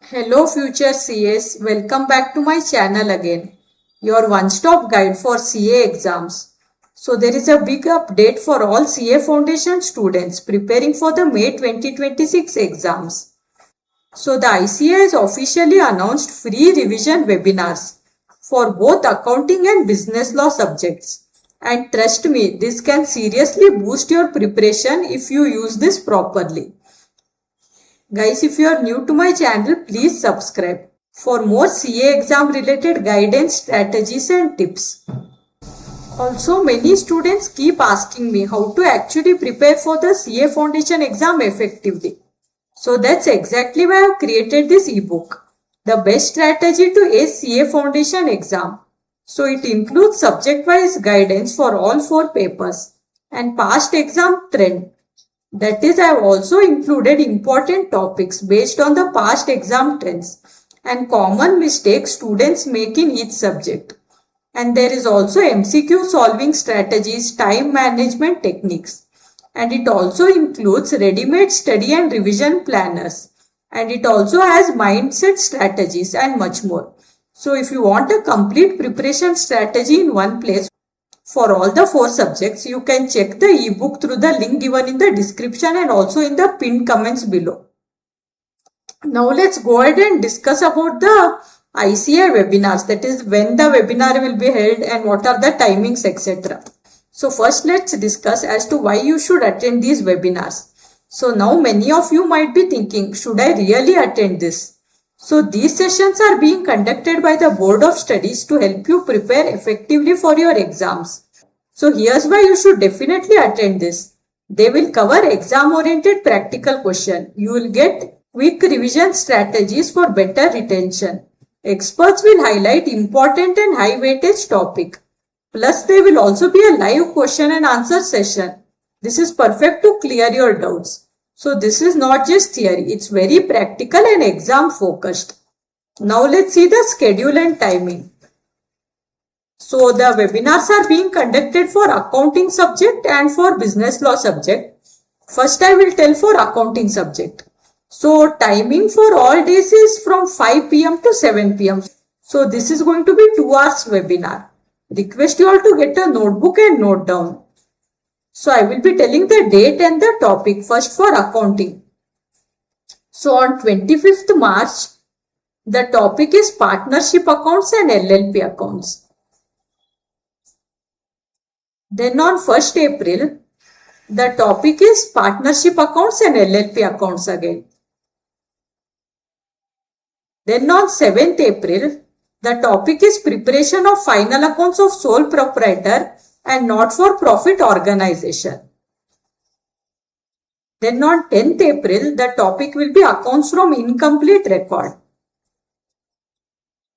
Hello future CAs, welcome back to my channel again, your one-stop guide for CA exams. So there is a big update for all CA Foundation students preparing for the May 2026 exams. So the ICAI has officially announced free revision webinars for both accounting and business law subjects. And trust me, this can seriously boost your preparation if you use this properly. Guys, if you are new to my channel, please subscribe for more CA exam related guidance, strategies and tips. Also, many students keep asking me how to actually prepare for the CA Foundation exam effectively. So that's exactly why I have created this ebook, The Best Strategy to Ace CA Foundation Exam. So it includes subject-wise guidance for all 4 papers and past exam trend. That is, I have also included important topics based on the past exam trends and common mistakes students make in each subject. And there is also MCQ solving strategies, time management techniques. And it also includes ready-made study and revision planners. And it also has mindset strategies and much more. So if you want a complete preparation strategy in one place, for all the 4 subjects, you can check the ebook through the link given in the description and also in the pinned comments below. Now let's go ahead and discuss about the ICAI webinars, that is when the webinar will be held and what are the timings, etc. So first let's discuss as to why you should attend these webinars. So now many of you might be thinking, should I really attend this? So these sessions are being conducted by the Board of Studies to help you prepare effectively for your exams. So here's why you should definitely attend this. They will cover exam-oriented practical question. You will get quick revision strategies for better retention. Experts will highlight important and high weightage topic. Plus there will also be a live question and answer session. This is perfect to clear your doubts. So this is not just theory, it's very practical and exam focused. Now let's see the schedule and timing. So the webinars are being conducted for accounting subject and for business law subject. First I will tell for accounting subject. So timing for all days is from 5 p.m. to 7 p.m. So this is going to be 2 hours webinar. Request you all to get a notebook and note down. So I will be telling the date and the topic first for accounting. So on 25th March, the topic is partnership accounts and LLP accounts. Then on 1st April, the topic is partnership accounts and LLP accounts again. Then on 7th April, the topic is preparation of final accounts of sole proprietor and not-for-profit organization. Then on 10th April, the topic will be accounts from incomplete record.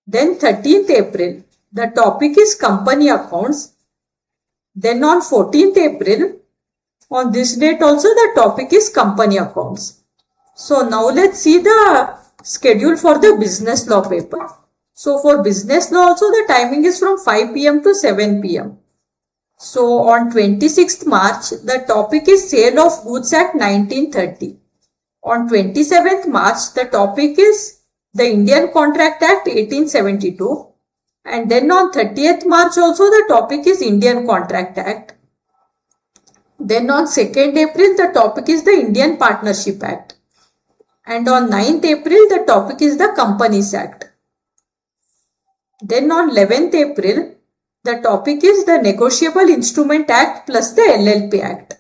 Then 13th April, the topic is company accounts. Then on 14th April, on this date also the topic is company accounts. So now let's see the schedule for the business law paper. So for business law also the timing is from 5 p.m. to 7 p.m. So on 26th March, the topic is Sale of Goods Act 1930. On 27th March, the topic is the Indian Contract Act 1872. And then on 30th March also the topic is Indian Contract Act. Then on 2nd April, the topic is the Indian Partnership Act. And on 9th April, the topic is the Companies Act. Then on 11th April, the topic is the Negotiable Instrument Act plus the LLP Act.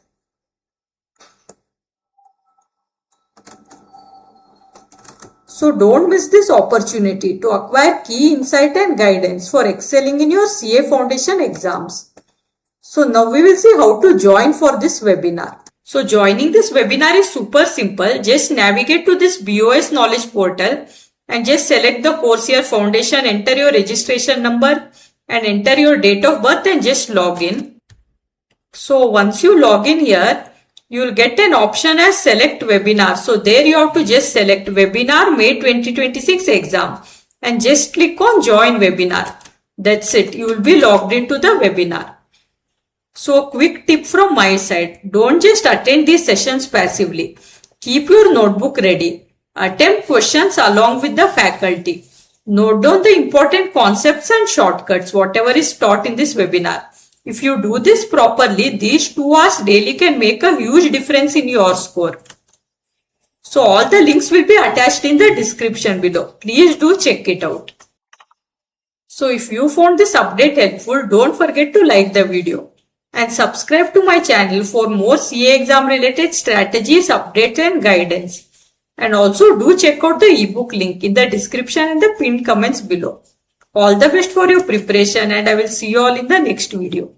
So don't miss this opportunity to acquire key insight and guidance for excelling in your CA Foundation exams. So now we will see how to join for this webinar. So joining this webinar is super simple. Just navigate to this BoS Knowledge portal and just select the course year foundation, enter your registration number and enter your date of birth and just log in. So once you log in here, you will get an option as select webinar. So there you have to just select webinar May 2026 exam and just click on join webinar. That's it. You will be logged into the webinar. So quick tip from my side. Don't just attend these sessions passively. Keep your notebook ready. Attempt questions along with the faculty. Note down the important concepts and shortcuts, whatever is taught in this webinar. If you do this properly, these 2 hours daily can make a huge difference in your score. So all the links will be attached in the description below. Please do check it out. So if you found this update helpful, don't forget to like the video and subscribe to my channel for more CA exam related strategies, updates and guidance. And also do check out the ebook link in the description and the pinned comments below. All the best for your preparation, and I will see you all in the next video.